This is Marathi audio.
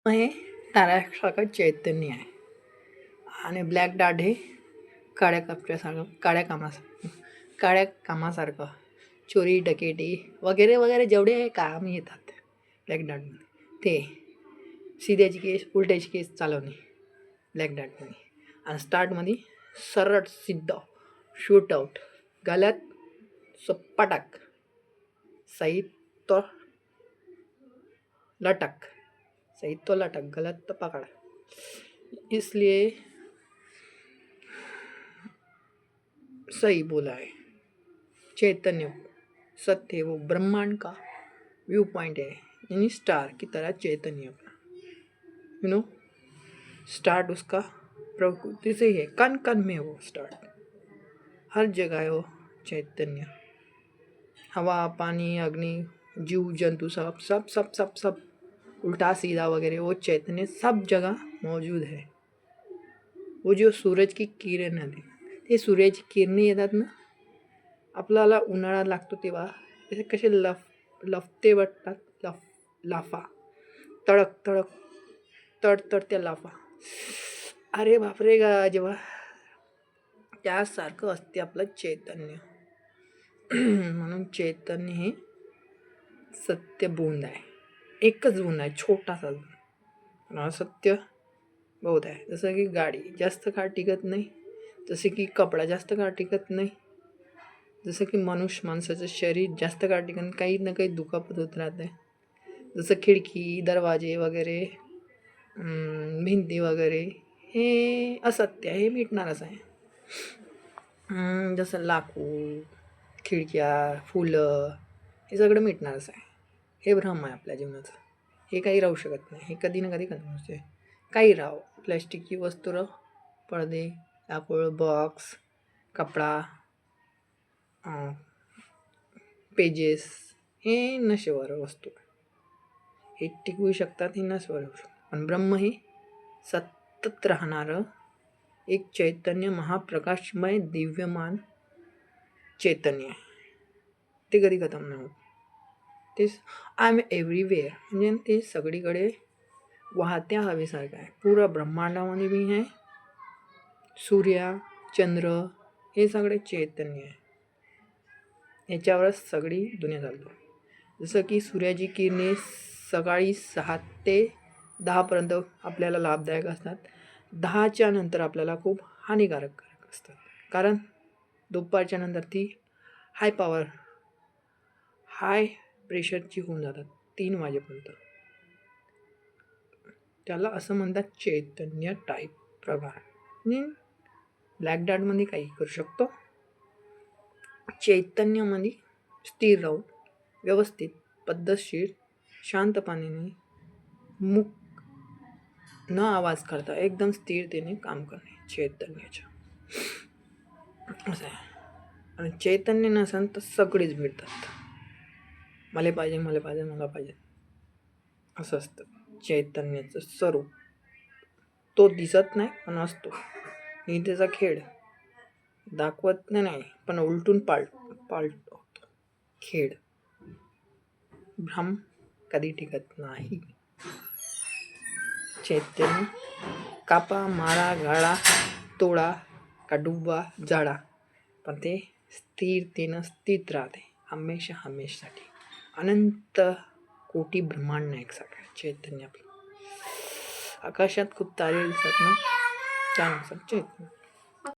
हे ताऱ्यासारखं चैतन्य आहे आणि ब्लॅक डार्ट हे काळ्या कामासारखं चोरी डकेटी वगैरे वगैरे जेवढे काम येतात ब्लॅक डार्टमध्ये ते सिध्याची केस उलट्याची केस चालवणे ब्लॅक डार्टमध्ये. आणि स्टार्टमध्ये सरळ सिद्ध शूट आउट गलत सपाटक सही तो लटक गलत तो पकड़. इसलिए सही बोला है. चैतन्य सत्य वो ब्रह्मांड का व्यू पॉइंट है, यानी स्टार की तरह चैतन्य यू नो. स्टार्ट उसका प्रकृति से ही है, कण कण में वो स्टार्ट, हर जगह है वो चैतन्य. हवा पानी अग्नि जीव जंतु सब सब सब सब सब उल्टा सीधा वगैरह वो चैतन्य सब जगह मौजूद है. वो जो सूरज की किरण आहे ते सूर्याची किरणे येतात ना, आपल्याला उन्हाळा लागतो तेव्हा ते कसे लफते वाटतात, लाफा तडक तडक तडतडत्या लाफा, अरे बापरे गा, जेव्हा त्यासारखं असते आपलं चैतन्य. म्हणून चैतन्य हे सत्य बूंद आहे, एकच बूंद आहे, छोटासा बूंद. सत्य बहुत आहे. जसं की गाडी जास्त काळ टिकत नाही, जसे की कपडा जास्त काळ टिकत नाही, जसं की माणसाचं शरीर जास्त काळ टिकत, काही ना काही दुखापत होत राहते. जसं खिडकी दरवाजे वगैरे भिंती वगैरे हे असत्य, हे मिटणारच आहे. जसं लाकूड खिडक्या फुलं हे सगळं मिटणारच आहे. हे भ्रम आहे आपल्या जीवनाचं. हे काही राहू शकत नाही, हे कधी ना कधी खतम होते. काही राहो, प्लॅस्टिकची वस्तू राहो, पडदे लाकूड बॉक्स कपडा पेजेस हे नश्वर वस्तू, हे टिकवू शकतात, हे नश्वर होऊ शकतात. पण ब्रह्म हे सतत राहणारं एक चैतन्य महाप्रकाशमय दिव्यमान चैतन्य आहे. ते कधी खतम नाही होत. ते आय एम एव्हरीवेअर, म्हणजे ते सगळीकडे वाहत्या हवेसारखं आहे. पुरा ब्रह्मांडामध्ये बी आहे. सूर्य चंद्र हे सगळे चैतन्य आहे. याच्यावरच सगळी दुनिया चालतो. जसं की सूर्याची किरणे सकाळी 6 ते 10पर्यंत आपल्याला लाभदायक असतात. 10च्या नंतर आपल्याला खूप हानिकारक असतात, कारण दुपारच्या नंतर ती हाय प्रेशरची होऊन जातात 3 वाजेपर्यंत. त्याला असं म्हणतात चैतन्य टाईप प्रकार. ब्लॅक डार्टमध्ये काही करू शकतो, चैतन्यामध्ये स्थिर राहून व्यवस्थित पद्धतशीर शांतपणे मुक न आवाज करता एकदम स्थिरतेने काम करणे चैतन्याच्या असं आहे. आणि चैतन्य नसेल तर सगळेच भेटतात, मला पाहिजे असं असतं चैतन्याचं स्वरूप. तो दिसत नाही पण असतो. ही त्याचा खेळ दाखवत नाही पण उलटून पालटतो खेळ. भ्रम कधी टिकत नाही. चैतन्य कापा मारा गाळा तोडा का डुबा जाळा, पण ते स्थिरतेनं स्थित राहते हमेशासाठी. अनंत कोटी ब्रह्मांड एकसारखं चैतन्य. आपलं आकाशात खूप तारे दिसतात ना, त्यानुसार चैतन्य.